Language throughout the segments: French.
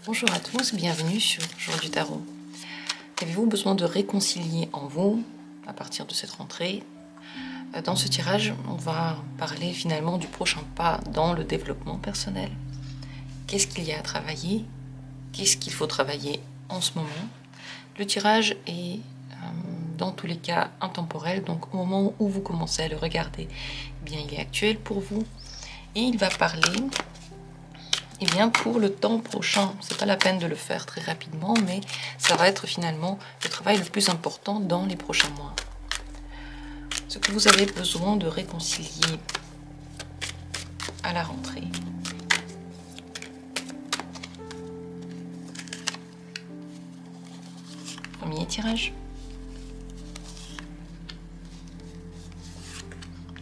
Bonjour à tous, bienvenue sur Jour du Tarot. Avez-vous besoin de réconcilier en vous à partir de cette rentrée? Dans ce tirage, on va parler finalement du prochain pas dans le développement personnel. Qu'est-ce qu'il y a à travailler? Qu'est-ce qu'il faut travailler en ce moment? Le tirage est dans tous les cas intemporel, donc au moment où vous commencez à le regarder, eh bien, il est actuel pour vous et il va parler pour le temps prochain. C'est pas la peine de le faire très rapidement, mais ça va être finalement le travail le plus important dans les prochains mois. Ce que vous avez besoin de réconcilier à la rentrée. Premier tirage.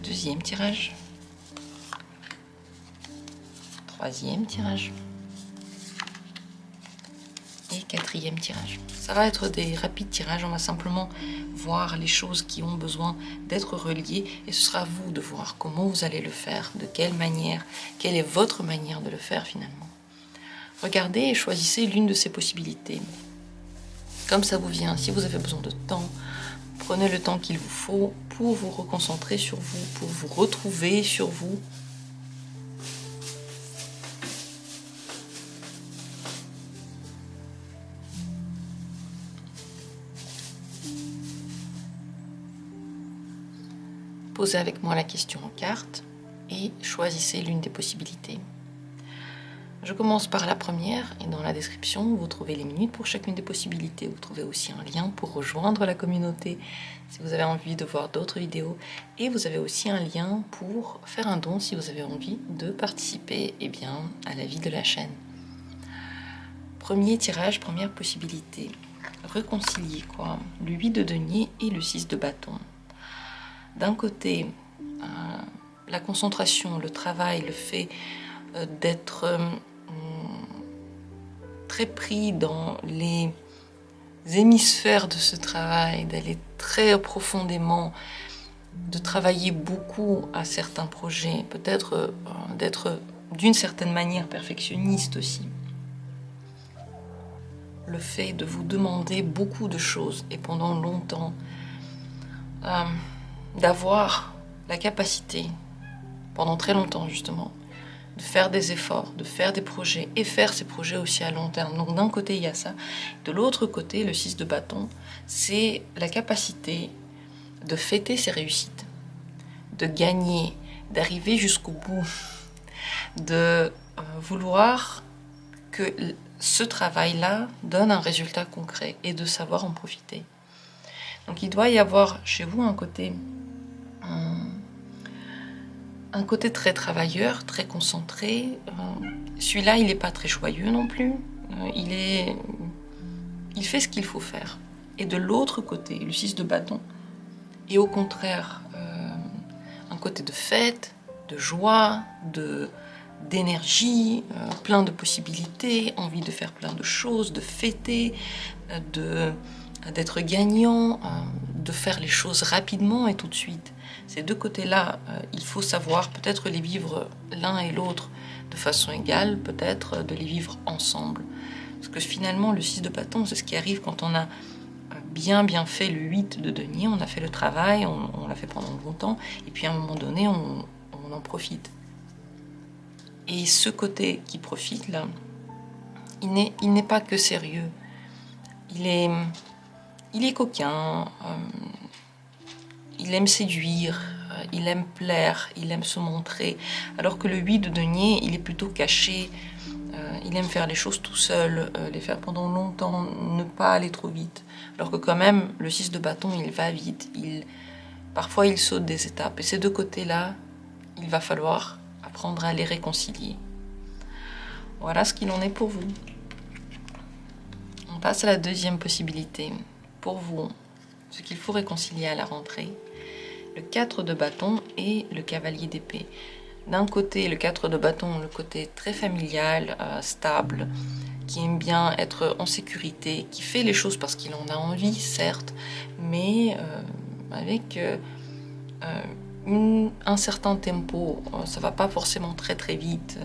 Deuxième tirage. Troisième tirage. Et quatrième tirage. Ça va être des rapides tirages, on va simplement voir les choses qui ont besoin d'être reliées et ce sera à vous de voir comment vous allez le faire, de quelle manière, quelle est votre manière de le faire finalement. Regardez et choisissez l'une de ces possibilités. Comme ça vous vient, si vous avez besoin de temps, prenez le temps qu'il vous faut pour vous reconcentrer sur vous, pour vous retrouver sur vous. Posez avec moi la question en carte et choisissez l'une des possibilités. Je commence par la première et dans la description, vous trouvez les minutes pour chacune des possibilités. Vous trouvez aussi un lien pour rejoindre la communauté si vous avez envie de voir d'autres vidéos. Et vous avez aussi un lien pour faire un don si vous avez envie de participer à la vie de la chaîne. Premier tirage, première possibilité. Réconcilier quoi? Le 8 de denier et le 6 de bâton. D'un côté, la concentration, le travail, le fait d'être très pris dans les hémisphères de ce travail, d'aller très profondément, de travailler beaucoup à certains projets, peut-être d'être d'une certaine manière perfectionniste aussi. Le fait de vous demander beaucoup de choses et pendant longtemps, d'avoir la capacité, pendant très longtemps justement, de faire des efforts, de faire des projets et faire ces projets aussi à long terme. Donc d'un côté il y a ça, de l'autre côté le 6 de bâton, c'est la capacité de fêter ses réussites, de gagner, d'arriver jusqu'au bout, de vouloir que ce travail-là donne un résultat concret et de savoir en profiter. Donc il doit y avoir chez vous un côté très travailleur, très concentré. Celui-là, il n'est pas très joyeux non plus. Il fait ce qu'il faut faire. Et de l'autre côté, le 6 de bâton, est au contraire un côté de fête, de joie, d'énergie, plein de possibilités, envie de faire plein de choses, de fêter, d'être gagnant, de faire les choses rapidement et tout de suite. Ces deux côtés-là, il faut savoir peut-être les vivre l'un et l'autre de façon égale, peut-être de les vivre ensemble. Parce que finalement, le 6 de bâton, c'est ce qui arrive quand on a bien fait le 8 de denier, on a fait le travail, on l'a fait pendant longtemps, et puis à un moment donné, on en profite. Et ce côté qui profite, là, il n'est pas que sérieux. Il est coquin, il aime séduire, il aime plaire, il aime se montrer. Alors que le 8 de denier, il est plutôt caché, il aime faire les choses tout seul, les faire pendant longtemps, ne pas aller trop vite. Alors que quand même, le 6 de bâton, il va vite, parfois il saute des étapes. Et ces deux côtés-là, il va falloir apprendre à les réconcilier. Voilà ce qu'il en est pour vous. On passe à la deuxième possibilité. Pour vous, ce qu'il faut réconcilier à la rentrée, le 4 de bâton et le cavalier d'épée. D'un côté, le 4 de bâton, le côté très familial, stable, qui aime bien être en sécurité, qui fait les choses parce qu'il en a envie, certes, mais avec un certain tempo. Ça va pas forcément très vite.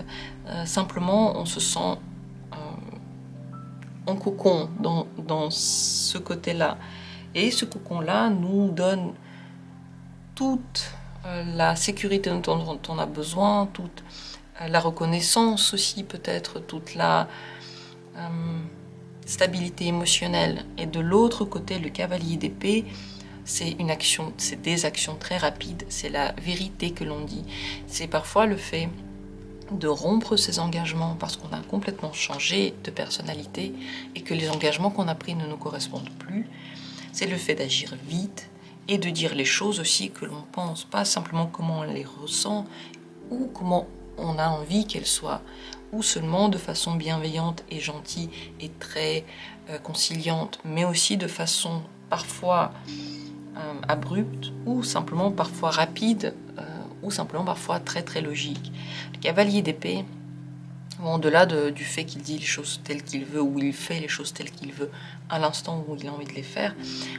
Simplement, on se sent cocon dans ce côté-là. Et ce cocon-là nous donne toute la sécurité dont on a besoin, toute la reconnaissance aussi peut-être, toute la stabilité émotionnelle. Et de l'autre côté, le cavalier d'épée, c'est des actions très rapides, c'est la vérité que l'on dit. C'est parfois le fait de rompre ses engagements parce qu'on a complètement changé de personnalité et que les engagements qu'on a pris ne nous correspondent plus. C'est le fait d'agir vite et de dire les choses aussi que l'on pense, pas simplement comment on les ressent ou comment on a envie qu'elles soient, ou seulement de façon bienveillante et gentille et très conciliante, mais aussi de façon parfois abrupte ou simplement parfois rapide ou simplement parfois très très logique. Le cavalier d'épée, au-delà du fait qu'il dit les choses telles qu'il veut ou il fait les choses telles qu'il veut à l'instant où il a envie de les faire,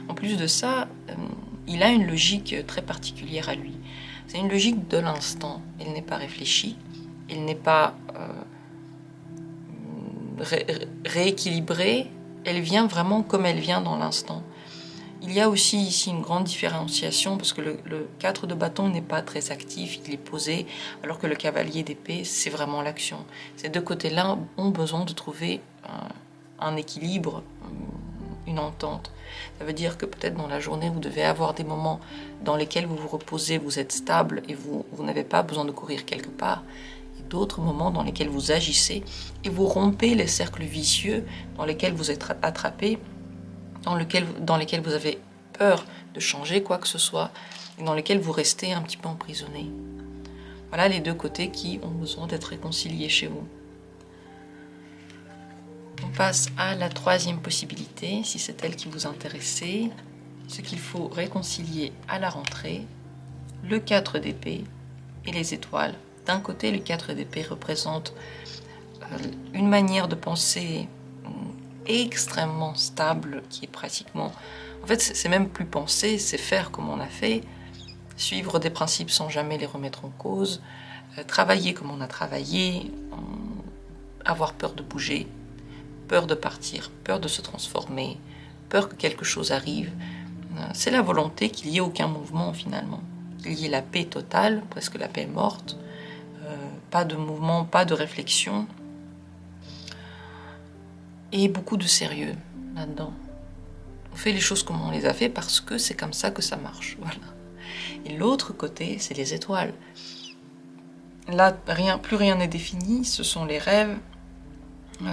en plus de ça, il a une logique très particulière à lui. C'est une logique de l'instant. Elle n'est pas réfléchie, elle n'est pas rééquilibrée, elle vient vraiment comme elle vient dans l'instant. Il y a aussi ici une grande différenciation parce que le 4 de bâton n'est pas très actif, il est posé, alors que le cavalier d'épée, c'est vraiment l'action. Ces deux côtés-là ont besoin de trouver un équilibre, une entente. Ça veut dire que peut-être dans la journée, vous devez avoir des moments dans lesquels vous vous reposez, vous êtes stable et vous n'avez pas besoin de courir quelque part. Et d'autres moments dans lesquels vous agissez et vous rompez les cercles vicieux dans lesquels vous êtes attrapé, dans lesquels vous avez peur de changer quoi que ce soit, et dans lesquels vous restez un petit peu emprisonné. Voilà les deux côtés qui ont besoin d'être réconciliés chez vous. On passe à la troisième possibilité, si c'est elle qui vous intéressait, ce qu'il faut réconcilier à la rentrée, le 4 d'épée et les étoiles. D'un côté, le 4 d'épée représente une manière de penser extrêmement stable, qui est pratiquement... En fait, c'est même plus penser, c'est faire comme on a fait, suivre des principes sans jamais les remettre en cause, travailler comme on a travaillé, avoir peur de bouger, peur de partir, peur de se transformer, peur que quelque chose arrive. C'est la volonté qu'il n'y ait aucun mouvement finalement, qu'il y ait la paix totale, presque la paix morte, pas de mouvement, pas de réflexion, et beaucoup de sérieux là-dedans. On fait les choses comme on les a fait parce que c'est comme ça que ça marche. Voilà. Et l'autre côté, c'est les étoiles. Là, plus rien n'est défini, ce sont les rêves,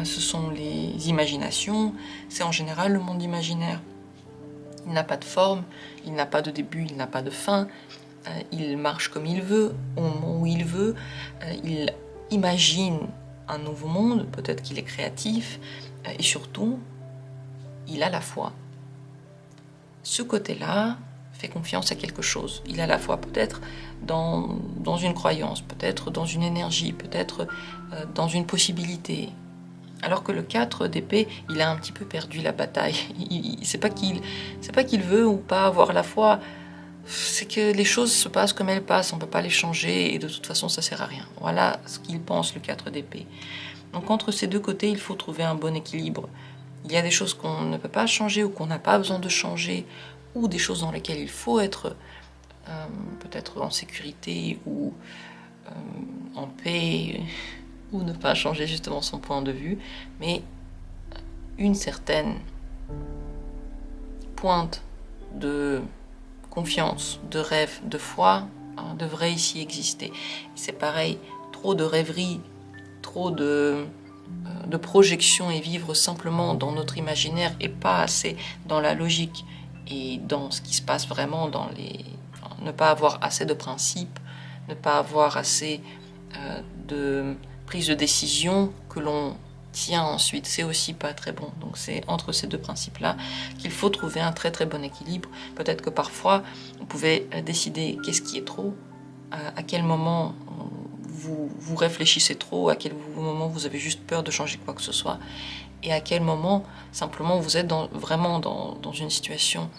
ce sont les imaginations, c'est en général le monde imaginaire. Il n'a pas de forme, il n'a pas de début, il n'a pas de fin, il marche comme il veut, au moment où il veut, il imagine un nouveau monde, peut-être qu'il est créatif, et surtout, il a la foi. Ce côté-là fait confiance à quelque chose. Il a la foi peut-être dans une croyance, peut-être dans une énergie, peut-être dans une possibilité. Alors que le 4 d'épée, il a un petit peu perdu la bataille. C'est pas qu'il veut ou pas avoir la foi, c'est que les choses se passent comme elles passent, on ne peut pas les changer et de toute façon ça sert à rien. Voilà ce qu'il pense, le 4 d'épée. Donc entre ces deux côtés, il faut trouver un bon équilibre. Il y a des choses qu'on ne peut pas changer ou qu'on n'a pas besoin de changer, ou des choses dans lesquelles il faut être peut-être en sécurité ou en paix, ou ne pas changer justement son point de vue, mais une certaine pointe de confiance, de rêve, de foi devrait ici exister. C'est pareil, trop de rêverie, trop de projection et vivre simplement dans notre imaginaire et pas assez dans la logique et dans ce qui se passe vraiment ne pas avoir assez de principes, ne pas avoir assez de prise de décision que l'on tient ensuite, c'est aussi pas très bon. Donc c'est entre ces deux principes-là qu'il faut trouver un très très bon équilibre. Peut-être que parfois, vous pouvez décider qu'est-ce qui est trop, à quel moment vous réfléchissez trop, à quel moment vous avez juste peur de changer quoi que ce soit, et à quel moment simplement vous êtes vraiment dans une situation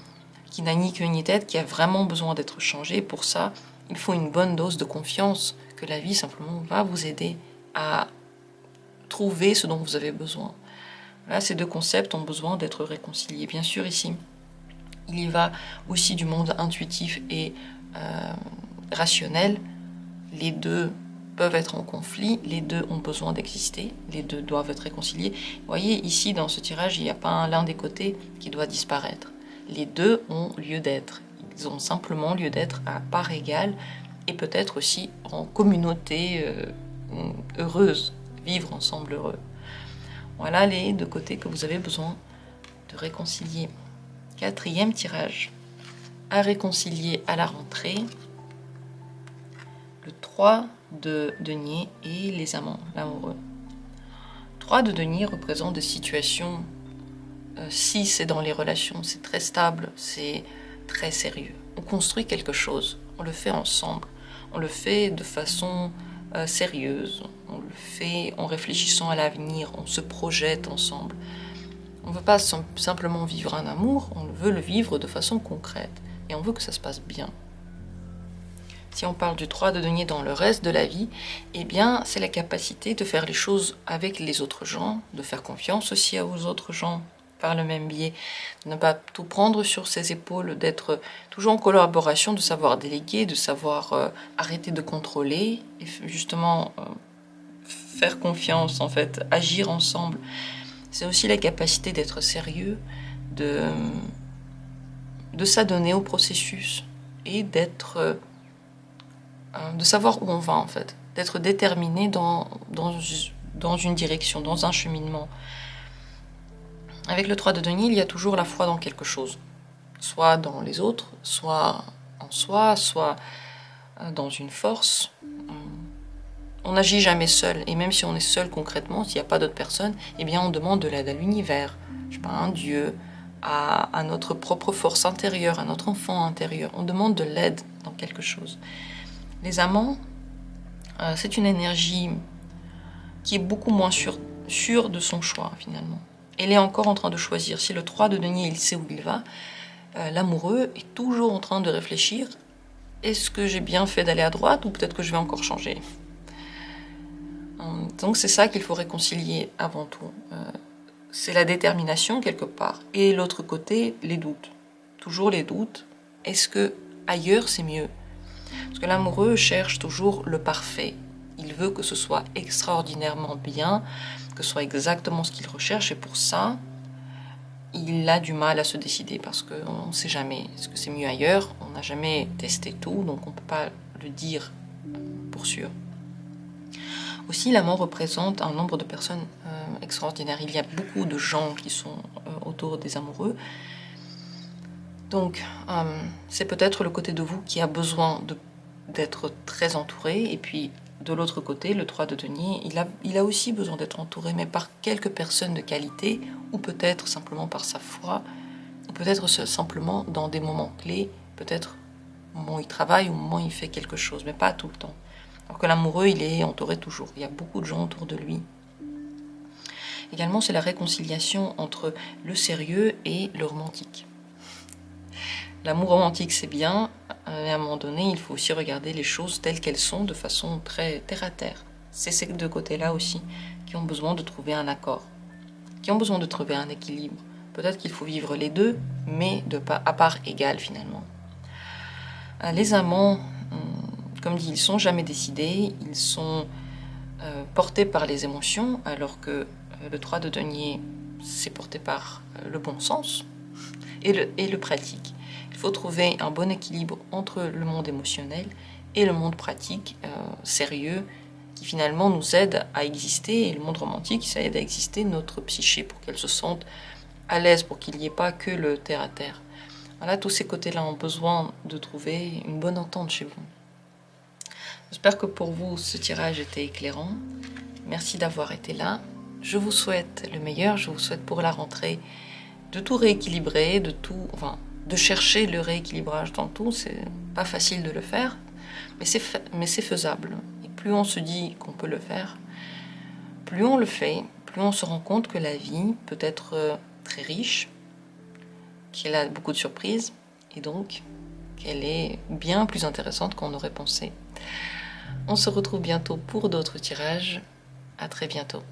qui n'a ni queue ni tête, qui a vraiment besoin d'être changée. Pour ça, il faut une bonne dose de confiance que la vie simplement va vous aider à trouver ce dont vous avez besoin. Là, ces deux concepts ont besoin d'être réconciliés. Bien sûr, ici, il y va aussi du monde intuitif et rationnel. Les deux peuvent être en conflit, les deux ont besoin d'exister, les deux doivent être réconciliés. Vous voyez, ici, dans ce tirage, il n'y a pas l'un des côtés qui doit disparaître. Les deux ont lieu d'être. Ils ont simplement lieu d'être à part égale et peut-être aussi en communauté heureuse, vivre ensemble heureux. Voilà les deux côtés que vous avez besoin de réconcilier. Quatrième tirage, à réconcilier à la rentrée, le 3 de denier et les amants, l'amoureux. 3 de denier représente des situations, si c'est dans les relations, c'est très stable, c'est très sérieux. On construit quelque chose, on le fait ensemble, on le fait de façon sérieuse, on le fait en réfléchissant à l'avenir, on se projette ensemble. On ne veut pas simplement vivre un amour, on veut le vivre de façon concrète et on veut que ça se passe bien. Si on parle du 3 de denier dans le reste de la vie, eh bien, c'est la capacité de faire les choses avec les autres gens, de faire confiance aussi aux autres gens par le même biais, de ne pas tout prendre sur ses épaules, d'être toujours en collaboration, de savoir déléguer, de savoir arrêter de contrôler, et justement faire confiance, en fait, agir ensemble. C'est aussi la capacité d'être sérieux, de s'adonner au processus et d'être... de savoir où on va en fait, d'être déterminé dans une direction, dans un cheminement. Avec le 3 de denier, il y a toujours la foi dans quelque chose, soit dans les autres, soit en soi, soit dans une force. On n'agit jamais seul, et même si on est seul concrètement, s'il n'y a pas d'autres personnes, eh bien on demande de l'aide à l'univers, je sais pas, à un Dieu, à notre propre force intérieure, à notre enfant intérieur. On demande de l'aide dans quelque chose. Les amants, c'est une énergie qui est beaucoup moins sûre de son choix, finalement. Elle est encore en train de choisir. Si le 3 de denier, il sait où il va, l'amoureux est toujours en train de réfléchir. Est-ce que j'ai bien fait d'aller à droite ou peut-être que je vais encore changer? Donc c'est ça qu'il faut réconcilier avant tout. C'est la détermination quelque part. Et l'autre côté, les doutes. Toujours les doutes. Est-ce que ailleurs c'est mieux? Parce que l'amoureux cherche toujours le parfait. Il veut que ce soit extraordinairement bien, que ce soit exactement ce qu'il recherche. Et pour ça, il a du mal à se décider parce qu'on ne sait jamais. Est-ce que c'est mieux ailleurs? On n'a jamais testé tout, donc on ne peut pas le dire pour sûr. Aussi, l'amant représente un nombre de personnes extraordinaires. Il y a beaucoup de gens qui sont autour des amoureux. Donc, c'est peut-être le côté de vous qui a besoin d'être très entouré. Et puis, de l'autre côté, le 3 de denier, il a aussi besoin d'être entouré, mais par quelques personnes de qualité, ou peut-être simplement par sa foi, ou peut-être simplement dans des moments clés, peut-être au moment où il travaille, au moment où il fait quelque chose, mais pas tout le temps. Alors que l'amoureux, il est entouré toujours. Il y a beaucoup de gens autour de lui. Également, c'est la réconciliation entre le sérieux et le romantique. L'amour romantique, c'est bien, mais à un moment donné, il faut aussi regarder les choses telles qu'elles sont, de façon très terre-à-terre. C'est ces deux côtés-là aussi qui ont besoin de trouver un accord, qui ont besoin de trouver un équilibre. Peut-être qu'il faut vivre les deux, mais à part égale finalement. Les amants, comme dit, ils ne sont jamais décidés, ils sont portés par les émotions, alors que le 3 de denier, c'est porté par le bon sens et le pratique. Il faut trouver un bon équilibre entre le monde émotionnel et le monde pratique, sérieux, qui finalement nous aide à exister, et le monde romantique, ça aide à exister notre psyché pour qu'elle se sente à l'aise, pour qu'il n'y ait pas que le terre-à-terre. Voilà, tous ces côtés-là ont besoin de trouver une bonne entente chez vous. J'espère que pour vous, ce tirage était éclairant. Merci d'avoir été là. Je vous souhaite le meilleur, je vous souhaite pour la rentrée de tout rééquilibrer, de chercher le rééquilibrage dans tout. C'est pas facile de le faire, mais c'est faisable. Et plus on se dit qu'on peut le faire, plus on le fait, plus on se rend compte que la vie peut être très riche, qu'elle a beaucoup de surprises, et donc qu'elle est bien plus intéressante qu'on aurait pensé. On se retrouve bientôt pour d'autres tirages. À très bientôt.